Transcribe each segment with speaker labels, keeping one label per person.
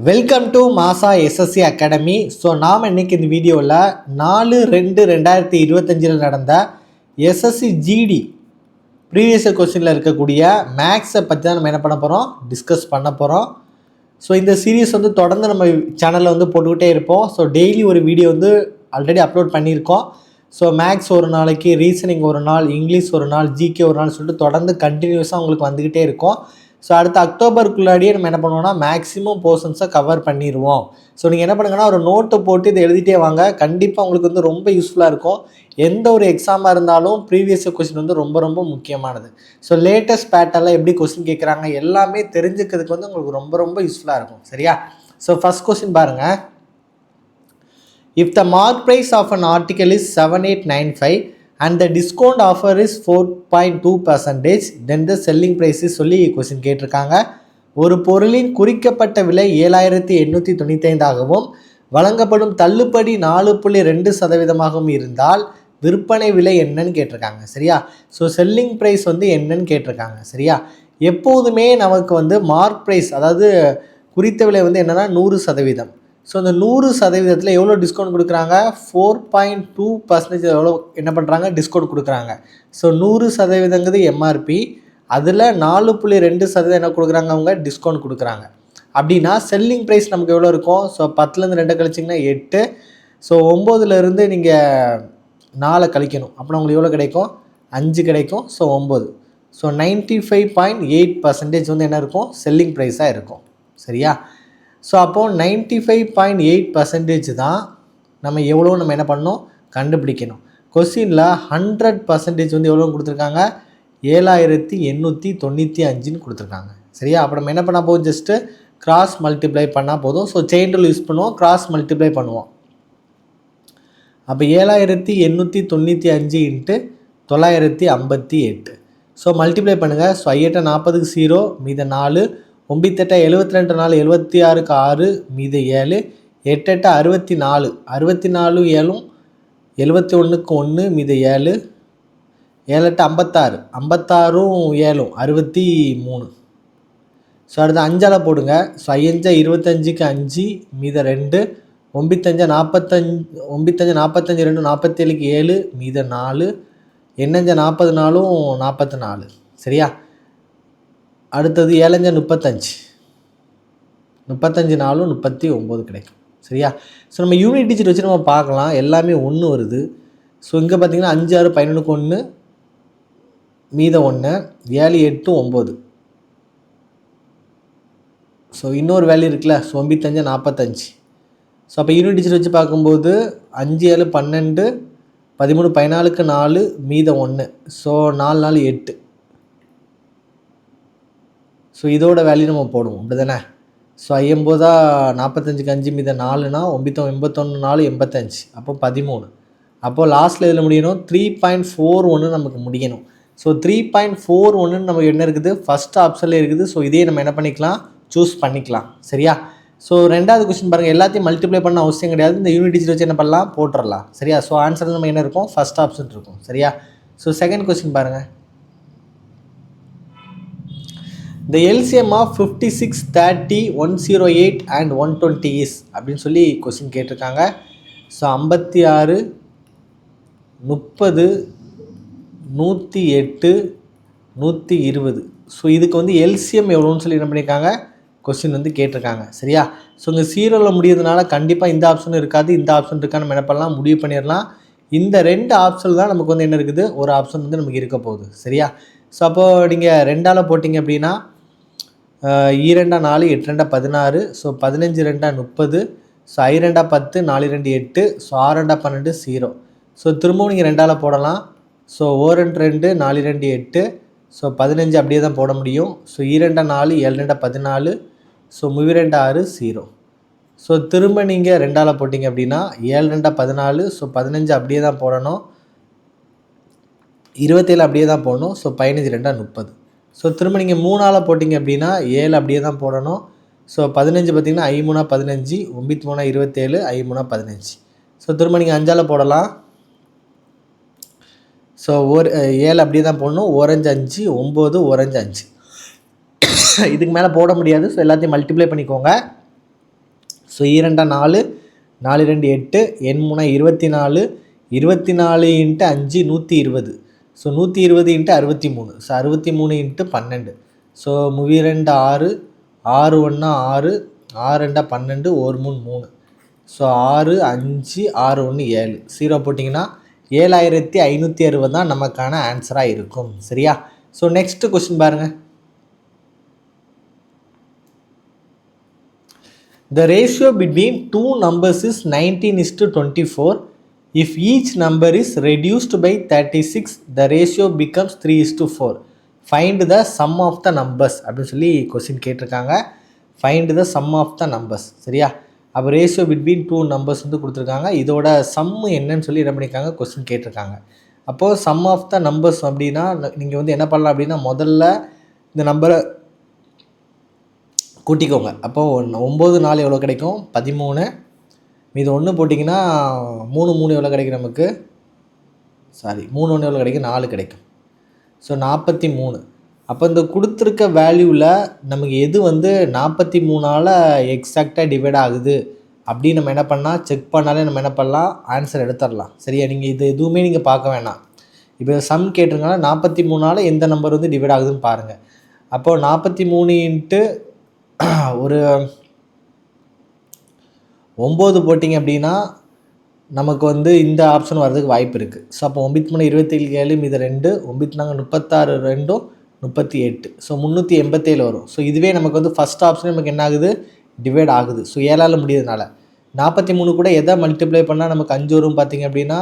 Speaker 1: Welcome to மாசா SSC academy. So நாம் இன்றைக்கி இந்த வீடியோவில் 4/2/2025 நடந்த எஸ்எஸ்சி ஜிடி ப்ரீவியஸ் கொஸ்டினில் இருக்கக்கூடிய மேக்ஸை பற்றி தான் நம்ம என்ன பண்ண போகிறோம், டிஸ்கஸ் பண்ண போகிறோம். ஸோ இந்த சீரீஸ் தொடர்ந்து நம்ம சேனலில் போட்டுக்கிட்டே இருப்போம். ஸோ டெய்லி ஒரு வீடியோ ஆல்ரெடி அப்லோட் பண்ணியிருக்கோம். ஸோ மேக்ஸ் ஒரு நாளைக்கு, ரீசனிங் ஒரு நாள், இங்கிலீஷ் ஒரு நாள், ஜிகே ஒரு நாள் சொல்லிட்டு தொடர்ந்து கண்டினியூஸாக உங்களுக்கு வந்துக்கிட்டே இருக்கும். ஸோ அடுத்த அக்டோபருக்குள்ளாடியே நம்ம என்ன பண்ணுவோம்னா மேக்ஸிமம் போர்ஷன்ஸை கவர் பண்ணிடுவோம். ஸோ நீங்கள் என்ன பண்ணுங்கன்னா ஒரு நோட்டை போட்டு இதை எழுதிட்டே வாங்க. கண்டிப்பாக உங்களுக்கு ரொம்ப யூஸ்ஃபுல்லாக இருக்கும். எந்த ஒரு எக்ஸாமாக இருந்தாலும் ப்ரீவியஸ் கொஸ்டின் ரொம்ப ரொம்ப முக்கியமானது. ஸோ லேட்டஸ்ட் பேட்டர்னில் எப்படி கொஸ்டின் கேட்குறாங்க எல்லாமே தெரிஞ்சுக்கிறதுக்கு உங்களுக்கு ரொம்ப ரொம்ப யூஸ்ஃபுல்லாக இருக்கும். சரியா? ஸோ ஃபஸ்ட் கொஸ்டின் பாருங்கள். If the mark price of an article is 7895 and the discount offer is 4.2%, then the selling price is சொல்லி கொஸ்டின் கேட்டிருக்காங்க. ஒரு பொருளின் குறிக்கப்பட்ட விலை 7895 வழங்கப்படும் தள்ளுபடி 4.2% இருந்தால் விற்பனை விலை என்னன்னு கேட்டிருக்காங்க. சரியா? ஸோ செல்லிங் ப்ரைஸ் என்னன்னு கேட்டிருக்காங்க. சரியா? எப்போதுமே நமக்கு மார்க் ப்ரைஸ், அதாவது குறித்த விலை என்னென்னா 100%. ஸோ அந்த 100%, எவ்வளோ டிஸ்கவுண்ட் கொடுக்குறாங்க? 4.2% எவ்வளோ என்ன பண்ணுறாங்க, டிஸ்கவுண்ட் கொடுக்குறாங்க. ஸோ 100%ங்கிறது எம்ஆர்பி, அதில் 4.2% என்ன கொடுக்குறாங்க, அவங்க டிஸ்கவுண்ட் கொடுக்குறாங்க. அப்படின்னா செல்லிங் ப்ரைஸ் நமக்கு எவ்வளோ இருக்கும்? ஸோ 10லேருந்து 2 கழிச்சிங்கன்னா 8. ஸோ 9லேருந்து நீங்கள் 4 கழிக்கணும். அப்படின்னா உங்களுக்கு எவ்வளோ கிடைக்கும்? 5 கிடைக்கும். ஸோ 9. ஸோ 95.8% என்ன இருக்கும்? செல்லிங் ப்ரைஸாக இருக்கும். சரியா? ஸோ அப்போது 95.8% தான் நம்ம என்ன பண்ணணும், கண்டுபிடிக்கணும். கொஸ்டினில் 100% எவ்வளோ கொடுத்துருக்காங்க? 7895 கொடுத்துருக்காங்க. சரியா? அப்போ நம்ம என்ன பண்ணால் போதும், ஜஸ்ட்டு கிராஸ் மல்டிப்ளை பண்ணால் போதும். ஸோ செயின் ரூல் யூஸ் பண்ணுவோம், கிராஸ் மல்டிப்ளை பண்ணுவோம். அப்போ 7895 × 958. ஸோ மல்டிப்ளை பண்ணுங்கள். ஸோ 5 40க்கு 0 மீத 4, 9 72 4 76க்கு 6 மீத 7, 8 64, 64 7 71க்கு 1 மீத 7, 7 56, 56 7 63. ஸோ அடுத்து 5ஆல் போடுங்க. ஸோ 5 25க்கு 5 மீத 2, 9 45, 45 2 47க்கு 7 மீத 4, 8 44 44. சரியா? அடுத்தது 7 35, 35 4 39 கிடைக்கும். சரியா? ஸோ நம்ம யூனிட் டிஜிட் வச்சு நம்ம பார்க்கலாம். எல்லாமே 1 வருது. ஸோ இங்கே பார்த்தீங்கன்னா 5 6 11க்கு 1 மீத 1, 7 8 9. ஸோ இன்னொரு வேல்யூ இருக்குல்ல. ஸோ 95 45. ஸோ அப்போ யூனிட் டிஜிட் வச்சு பார்க்கும்போது 5 7 12, 13 14க்கு 4 மீத 1. ஸோ 4 4 8. ஸோ இதோட வேல்யூ நம்ம போடுவோம். அப்படி தானே? ஸோ 50 45க்கு 5 மீத 4னா 81 4 85. அப்போ 13. அப்போது லாஸ்ட்டில் இதில் முடியணும் 3.41 நமக்கு முடியணும். ஸோ 3.41 நமக்கு என்ன இருக்குது? ஃபஸ்ட் ஆப்ஷனில் இருக்குது. ஸோ இதே நம்ம என்ன பண்ணிக்கலாம், சூஸ் பண்ணிக்கலாம். சரியா? ஸோ ரெண்டாவது கொஸ்டின் பாருங்கள். எல்லாத்தையும் மல்டிப்ளை பண்ண அவசியம் கிடையாது. இந்த யூனிட் டிஜிட் வச்சு என்ன பண்ணலாம், போட்டுடலாம். சரியா? ஸோ ஆன்சர் நம்ம என்ன இருக்கும்? ஃபஸ்ட் ஆப்ஷன் இருக்கும். சரியா? ஸோ செகண்ட் கொஸ்டின் பாருங்கள். The LCM of 56 30 108 and 120 is அப்படின்னு சொல்லி கொஸ்டின் கேட்டிருக்காங்க. ஸோ 56 30 108 120. ஸோ இதுக்கு எல்சிஎம் எவ்வளோன்னு சொல்லி என்ன பண்ணியிருக்காங்க, கொஸ்டின் கேட்டிருக்காங்க. சரியா? ஸோ இங்கே 0ல் முடியறதுனால கண்டிப்பாக இந்த ஆப்ஷன் இருக்காது, இந்த ஆப்ஷன் இருக்கா, நம்ம என்ன பண்ணலாம், முடிவு பண்ணிடலாம். இந்த 2 ஆப்ஷன் தான் நமக்கு என்ன இருக்குது, ஒரு ஆப்ஷன் நமக்கு இருக்க போகுது. சரியா? ஸோ அப்போது நீங்கள் 2ஆல் போட்டிங்க அப்படின்னா 2 4 8 2 16. ஸோ 15 2 30. ஸோ 5 2 10 4 2 8. ஸோ 6 2 12 0. ஸோ திரும்பவும் நீங்கள் 2ஆல் போடலாம். ஸோ 1 2 4 2 8. ஸோ 15 அப்படியே தான் போட முடியும். ஸோ 2 4 7 2 14. ஸோ 3 2 6 0. ஸோ திரும்ப நீங்கள் 2ஆல் போட்டிங்க அப்படின்னா 7 2 14. ஸோ 15 அப்படியே தான் போடணும். 27 அப்படியே தான் போடணும். ஸோ 15 2 30. ஸோ திரும்ப நீங்கள் 3ஆல் போட்டிங்க அப்படின்னா 7 அப்படியே தான் போடணும். ஸோ 15 பார்த்திங்கன்னா 5 3 15, 9 3 27, 5 3 15. ஸோ திரும்ப நீங்கள் 5ஆல் போடலாம். ஸோ 7 அப்படியே தான் போடணும். 1 5 5, 9 1 5 5. இதுக்கு மேலே போட முடியாது. ஸோ எல்லாத்தையும் மல்டிப்ளை பண்ணிக்கோங்க. ஸோ 2 4 4 2 8 எண் 3 24 24 into 5 120. So 120 into 63. So 63 into 12. So 2 6 6 1 6 6 2 12 1 3 3. So 6 5 6 1 7 0 போட்டிங்கன்னா 7560 தான் நமக்கான ஆன்சராக இருக்கும். சரியா? ஸோ நெக்ஸ்ட்டு கொஸ்டின் பாருங்கள். The ratio between two numbers is 19:24. If each number is reduced by 36, the ratio becomes 3:4. Find the sum of the numbers அப்படின்னு சொல்லி question கேட்டிருக்காங்க. Find the sum of the numbers. சரியா? அப்போ ratio between two numbers வந்து கொடுத்துருக்காங்க. இதோட சம்மு என்னன்னு சொல்லி என்ன பண்ணியிருக்காங்க, கொஸ்டின் கேட்டிருக்காங்க. அப்போது சம் ஆஃப் த நம்பர்ஸ் அப்படின்னா நீங்கள் வந்து என்ன பண்ணலாம் அப்படின்னா, முதல்ல இந்த நம்பரை கூட்டிக்கோங்க. அப்போது 9 4 எவ்வளோ கிடைக்கும், 13. மீது 1 போட்டிங்கன்னா 3 3 எவ்வளோ கிடைக்கும் நமக்கு, 3 1 எவ்வளோ கிடைக்கும், 4 கிடைக்கும். ஸோ 43. அப்போ இந்த கொடுத்துருக்க வேல்யூவில் நமக்கு எது வந்து 43ஆல் எக்ஸாக்டாக டிவைட் ஆகுது அப்படின்னு நம்ம என்ன பண்ணால் செக் பண்ணாலே நம்ம என்ன பண்ணலாம், ஆன்சர் எடுத்துடலாம். சரியா? நீங்கள் இது எதுவுமே நீங்கள் பார்க்க வேணாம். இப்போ சம் கேட்டிருக்கனால 43ஆல் எந்த நம்பர் வந்து டிவைட் ஆகுதுன்னு பாருங்கள். அப்போது 43 இன்ட்டு ஒரு 9 போட்டிங்க அப்படின்னா நமக்கு வந்து இந்த ஆப்ஷன் வர்றதுக்கு வாய்ப்பு இருக்குது. ஸோ அப்போ 9 3 27 மீது 2 9 4 36 2 38. ஸோ 387 வரும். ஸோ இதுவே நமக்கு வந்து ஃபஸ்ட் ஆப்ஷன் நமக்கு என்ன ஆகுது, டிவைட் ஆகுது. ஸோ 7ஆல் முடியறதுனால 43 கூட எதை மல்டிப்ளை பண்ணால் நமக்கு 5 வரும் பார்த்தீங்க அப்படின்னா,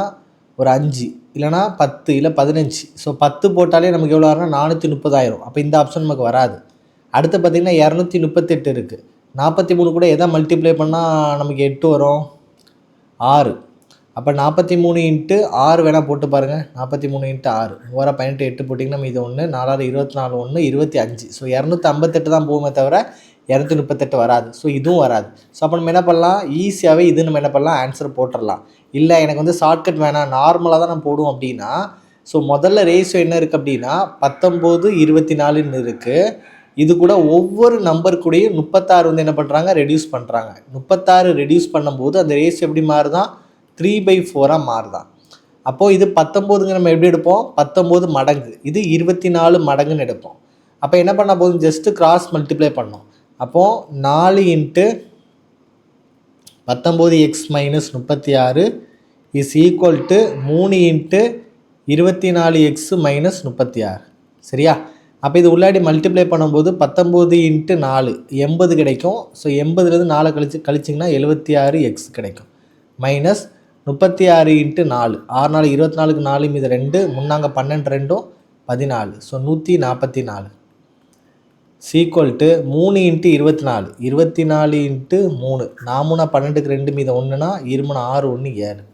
Speaker 1: ஒரு 5 இல்லைனா 10 இல்லை 15. ஸோ 10 போட்டாலே நமக்கு எவ்வளோ வரும்னா 430 ஆயிரும். அப்போ இந்த ஆப்ஷன் நமக்கு வராது. அடுத்து பார்த்திங்கன்னா 238 இருக்குது. 43 கூட எதை மல்டிப்ளை பண்ணால் நமக்கு 8 வரும், 6. அப்போ 43 இன்ட்டு 6 வேணால் போட்டு பாருங்கள். 43 இன்ட்டு 6 3 18 8 போட்டிங்கன்னா மீது 1 4 24 1 25. ஸோ 258 தான் போகுமே தவிர 238 வராது. ஸோ இதுவும் வராது. ஸோ அப்போ நம்ம என்ன பண்ணலாம், ஈஸியாகவே இது நம்ம என்ன பண்ணலாம், ஆன்சர் போட்டுடலாம். இல்லை எனக்கு வந்து ஷார்ட்கட் வேணாம், நார்மலாக தான் நான் போடுவோம் அப்படின்னா, ஸோ முதல்ல ரேஷியோ என்ன இருக்குது அப்படின்னா 19 24ன்னு இருக்குது. இது கூட ஒவ்வொரு நம்பர் கூடயும் 36 வந்து என்ன பண்ணுறாங்க, ரெடியூஸ் பண்ணுறாங்க. 36 ரெடியூஸ் பண்ணும்போது அந்த ரேஷியோ எப்படி மாறுதான், 3/4 மாறுதான். அப்போது இது 19ங்க நம்ம எப்படி எடுப்போம், 19 மடங்கு. இது 24 மடங்குன்னு எடுப்போம். அப்போ என்ன பண்ண போதும், ஜஸ்ட்டு கிராஸ் மல்டிப்ளை பண்ணோம். அப்போது 4 into 19x minus 36 is equal to 3 into 24x minus 36. சரியா? அப்போ இது உள்ளாடி மல்டிப்ளை பண்ணும்போது 19 இன்ட்டு 4 80 கிடைக்கும். ஸோ 80லேருந்து 4 கழிச்சிங்கன்னா 76x கிடைக்கும். மைனஸ் 36 இன்ட்டு 4 6 4 24க்கு 4 மீது 2 முன்னாங்க 12 2 14. So 144 sequel to 3 into 24 24 into 3 4 12க்கு 2 மீது 1னா 2 6 1 7.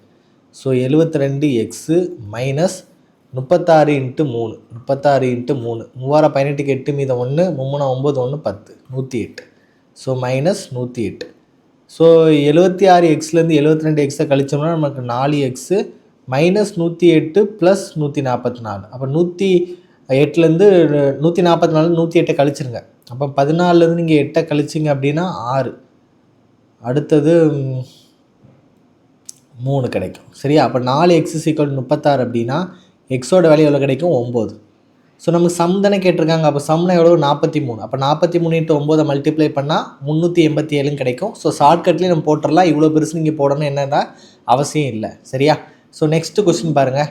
Speaker 1: So 72x minus 36 into 3 36 into 3 3 18க்கு 8 மீது 1 3 9 1 10 108. So minus 108. ஸோ 76xலேருந்து 72xை கழிச்சோம்னா நமக்கு 4x மைனஸ் 108 ப்ளஸ் 144. அப்போ 108லேருந்து 144 108 கழிச்சிருங்க. அப்போ 14லேருந்து நீங்கள் 8 கழிச்சிங்க அப்படின்னா 6. அடுத்தது 3 கிடைக்கும். சரியா? அப்போ 4x = 36 அப்படின்னா எக்ஸோட வேல்யூ எவ்வளோ கிடைக்கும், 9. ஸோ நமக்கு சம் தானே கேட்டிருக்காங்க. அப்போ சம்னா எவ்வளோ, 43. அப்போ 43 இன்ட்டு 9 மல்டிப்ளை பண்ணால் 387 கிடைக்கும். ஸோ ஷார்ட்கட்லேயே நம்ம போட்டுடலாம். இவ்வளோ பெருசு நீங்கள் போடணும் என்னென்னா அவசியம் இல்லை. சரியா? ஸோ நெக்ஸ்ட்டு கொஸ்டின் பாருங்கள்.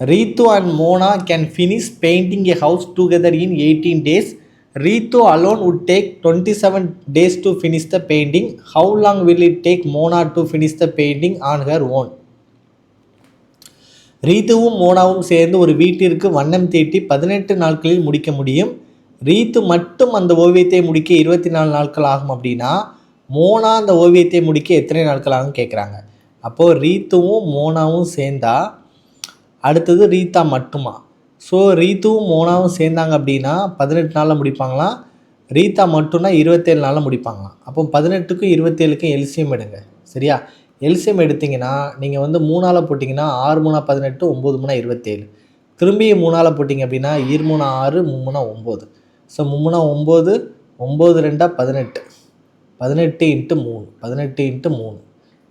Speaker 1: Ritu and Mona can finish painting a house together in 18 days. Ritu alone would take 27 days to finish the painting. How long will it take Mona to finish the painting on her own? ரீத்துவும் மோனாவும் சேர்ந்து ஒரு வீட்டிற்கு வண்ணம் தீட்டி 18 நாட்களில் முடிக்க முடியும். ரீத்து மட்டும் அந்த ஓவியத்தை முடிக்க 24 நாட்கள் ஆகும் அப்படின்னா மோனா அந்த ஓவியத்தை முடிக்க எத்தனை நாட்கள் ஆகும் கேட்குறாங்க. அப்போது ரீத்துவும் மோனாவும் சேர்ந்தா அடுத்தது ரீத்தா மட்டுமா. ஸோ ரீத்துவும் மோனாவும் சேர்ந்தாங்க அப்படின்னா 18 நாளில் முடிப்பாங்களாம். ரீத்தா மட்டும்னா 27 நாளில் முடிப்பாங்களாம். அப்போ 18க்கும் 27க்கும் எல்சிஎம் எடுங்க. சரியா? எல்சிஎம் எடுத்திங்கன்னா நீங்கள் வந்து 3ஆல் போட்டிங்கன்னா 6 3 18 9 3 27. திரும்பி 3ஆல் போட்டிங்க அப்படின்னா 2 3 6 3 9. ஸோ 3 9 9 2 18, 18 இன்ட்டு 3, 18 இன்ட்டு 3,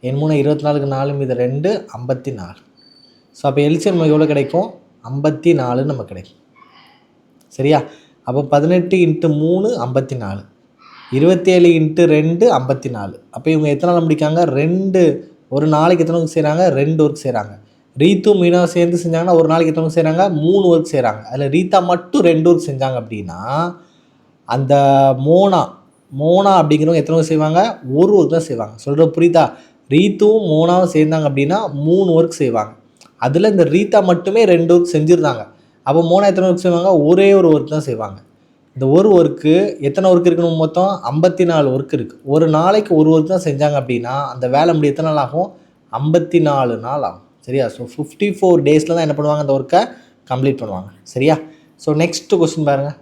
Speaker 1: என் 3 24க்கு 4 மீது 2, 54. ஸோ அப்போ எல்சிஎம் நமக்கு எவ்வளோ கிடைக்கும்? 54 நமக்கு கிடைக்கும். சரியா? அப்போ 18 இன்ட்டு 3 54, 27 இன்ட்டு 2 54. அப்போ இவங்க எத்தனை நாள் முடிக்காங்க? 2 ஒரு நாளைக்கு எத்தனை ஒர்க் செய்கிறாங்க? 2 ஒர்க் செய்கிறாங்க. ரீத்து மீனா சேர்ந்து செஞ்சாங்கன்னா ஒரு நாளைக்கு எத்தனை ஒர்க் செய்கிறாங்க? 3 ஒர்க் செய்கிறாங்க. அதில் ரீத்தா மட்டும் 2 ஒர்க் செஞ்சாங்க அப்படின்னா அந்த மோனா அப்படிங்கிறவங்க எத்தனை ஒர்க் செய்வாங்க? ஒரு ஒர்க் தான் செய்வாங்க. சொல்கிற புரியுதா? ரீத்துவும் மோனாவும் சேர்ந்தாங்க அப்படின்னா 3 ஒர்க் செய்வாங்க. அதில் இந்த ரீத்தா மட்டுமே 2 ஒர்க் செஞ்சுருந்தாங்க. அப்போ மோனா எத்தனை ஒர்க் செய்வாங்க? ஒரே ஒரு ஒர்க் தான் செய்வாங்க. இந்த ஒரு ஒர்க்கு எத்தனை ஒர்க் இருக்கணும்? மொத்தம் 54 ஒர்க் இருக்குது. ஒரு நாளைக்கு ஒரு ஒர்க் தான் செஞ்சாங்க அப்படின்னா அந்த வேலை முடிய எத்தனை நாள் ஆகும்? 54 நாள் ஆகும். சரியா? ஸோ 54 டேஸில் தான் என்ன பண்ணுவாங்க? அந்த ஒர்க்கை கம்ப்ளீட் பண்ணுவாங்க. சரியா? ஸோ நெக்ஸ்ட் கொஸ்டின் பாருங்கள்.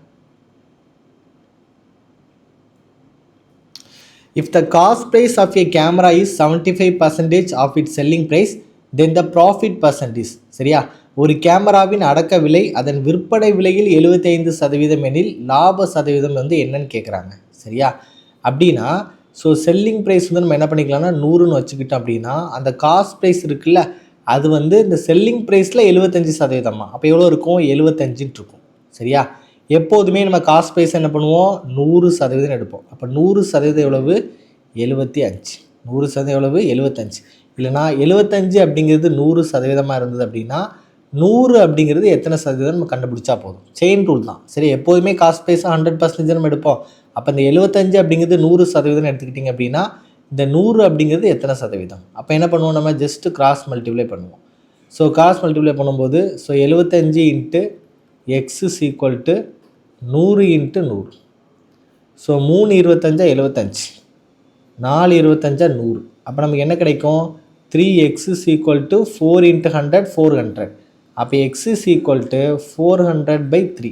Speaker 1: If the cost price of a camera is 75% of its selling price, then the profit percentage. சரியா? ஒரு கேமராவின் அடக்க விலை அதன் விற்பனை விலையில் 75% எனில் லாப சதவீதம் வந்து என்னன்னு கேட்குறாங்க. சரியா? அப்படின்னா ஸோ செல்லிங் ப்ரைஸ் வந்து நம்ம என்ன பண்ணிக்கலாம்னா 100ன்னு வச்சுக்கிட்டோம் அப்படின்னா அந்த காஸ்ட் ப்ரைஸ் இருக்குல்ல அது வந்து இந்த செல்லிங் ப்ரைஸில் 75%. அப்போ எவ்வளோ இருக்கும்? 75 இருக்கும். சரியா? எப்போதுமே நம்ம காஸ்ட் ப்ரைஸ் என்ன பண்ணுவோம்? 100% எடுப்போம். அப்போ 100% எவ்வளவு? 75. 100% எவ்வளவு? 75. இல்லைனா 75 அப்படிங்கிறது 100% இருந்தது அப்படின்னா 100 அப்படிங்கிறது எத்தனை சதவீதம் நம்ம கண்டுபிடிச்சா போதும். செயின் ரூல் தான். சரி, எப்போதுமே காஸ்ட் ப்ரைஸாக 100% நம்ம எடுப்போம். அப்போ இந்த 75 அப்படிங்கிறது 100% எடுத்துக்கிட்டிங்க அப்படின்னா இந்த 100 அப்படிங்கிறது எத்தனை சதவீதம்? அப்போ என்ன பண்ணுவோம்? நம்ம ஜஸ்ட்டு கிராஸ் மல்டிப்ளை பண்ணுவோம். ஸோ கிராஸ் மல்டிப்ளை பண்ணும்போது so 75 into X is equal to 100 into 100. So 3 25 75, 4 25 100. அப்போ நமக்கு என்ன கிடைக்கும்? 3x is equal to 4 into 100 400. அப்போ எக்ஸ் இஸ் ஈக்குவல் டு 400/3.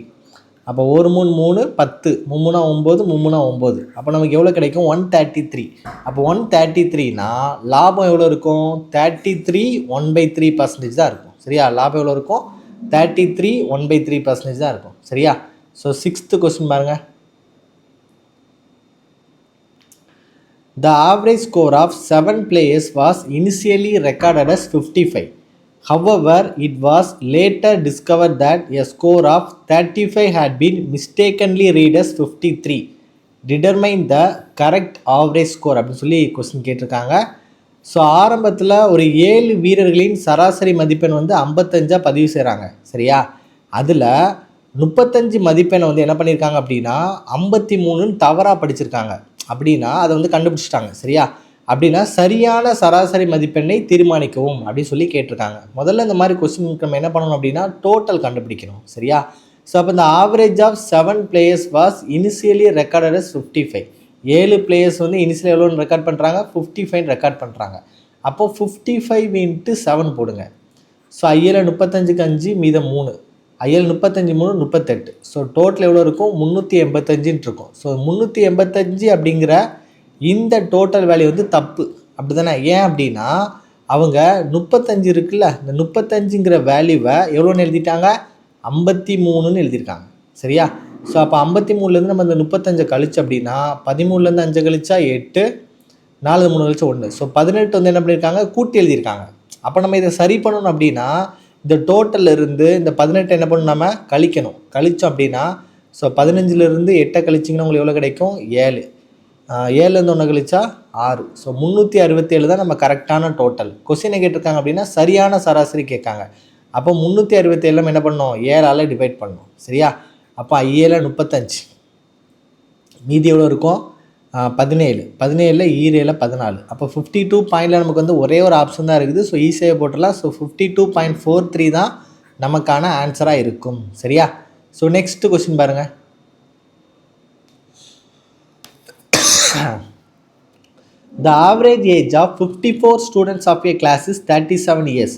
Speaker 1: அப்போ 1 3 3 10, 3 9, 3 9. அப்போ நமக்கு எவ்வளோ கிடைக்கும்? 133. அப்போ 133னா லாபம் எவ்வளோ இருக்கும்? 33 1/3% தான் இருக்கும். சரியா? லாபம் எவ்வளோ இருக்கும்? 33 1/3% தான் இருக்கும். சரியா? ஸோ 6th கொஸ்டின் பாருங்கள். The average score of 7 players was initially recorded as 55. However, it was later discovered that a score of 35 had been mistakenly read as 53. Determine the correct average score அப்படின்னு சொல்லி question கேட்டிருக்காங்க. So ஆரம்பத்தில் ஒரு 7 வீரர்களின் சராசரி மதிப்பெண் வந்து 55 பதிவு செய்கிறாங்க. சரியா? அதில் 35 மதிப்பெண்ணை வந்து என்ன பண்ணியிருக்காங்க அப்படின்னா 53ன்னு தவறாக படிச்சிருக்காங்க. அப்படின்னா அதை வந்து கண்டுபிடிச்சிட்டாங்க. சரியா? அப்படின்னா சரியான சராசரி மதிப்பெண்ணை தீர்மானிக்கவும் அப்படின்னு சொல்லி கேட்டிருக்காங்க. முதல்ல இந்த மாதிரி கொஸ்டினுக்கு நம்ம என்ன பண்ணணும் அப்படின்னா டோட்டல் கண்டுபிடிக்கணும். சரியா? ஸோ அப்போ இந்த average of 7 players was initially recorded as 55. 7 players வந்து இனிஷியலி எவ்வளோன்னு ரெக்கார்ட் பண்ணுறாங்க? 55 ரெக்கார்ட் பண்ணுறாங்க. அப்போ 55 இன்ட்டு 7 போடுங்க. ஸோ ஐயில் 35க்கு 5 மீதம் 3, ஐயில் 35 3 38. ஸோ டோட்டல் எவ்வளோ இருக்கும்? 385 இருக்கும். ஸோ 385 அப்படிங்கிற இந்த டோட்டல் வேல்யூ வந்து தப்பு. அப்படி தானே? ஏன் அப்படின்னா அவங்க 35 இருக்குல்ல, இந்த 35ங்கிற வேல்யூவை எவ்வளோன்னு எழுதிட்டாங்க? 53ன்னு எழுதியிருக்காங்க. சரியா? ஸோ அப்போ 53லேருந்து நம்ம இந்த 35 கழிச்சு அப்படின்னா 13லேருந்து 5 கழிச்சா 8, 4 3 கழிச்சா 1. ஸோ 18 வந்து என்ன பண்ணியிருக்காங்க? கூட்டி எழுதியிருக்காங்க. அப்போ நம்ம இதை சரி பண்ணணும் அப்படின்னா இந்த டோட்டலில் இருந்து இந்த 18 என்ன பண்ணணும்? நம்ம கழிக்கணும். கழித்தோம் அப்படின்னா ஸோ 15லேருந்து 8 கழிச்சிங்கன்னா உங்களுக்கு எவ்வளோ கிடைக்கும்? 7. 7லேருந்து 1 கழிச்சா 6. ஸோ 367 தான் நம்ம கரெக்டான டோட்டல். கொஸ்டினை கேட்டிருக்காங்க அப்படின்னா சரியான சராசரி கேட்காங்க. அப்போ 367 நம்ம என்ன பண்ணணும்? 7ஆல் டிவைட் பண்ணணும். சரியா? அப்போ 7 35, மீதி எவ்வளோ இருக்கும்? 17. 17ல் 7 14. அப்போ 52 பாயிண்டில் நமக்கு வந்து ஒரே ஒரு ஆப்ஷன் தான் இருக்குது. ஸோ ஈஸியாக போட்டுடலாம். ஸோ 52.43 தான் நமக்கான ஆன்சராக இருக்கும். சரியா? ஸோ நெக்ஸ்ட் கொஸ்டின் பாருங்கள். The average age of 54 students of a class is 37 years.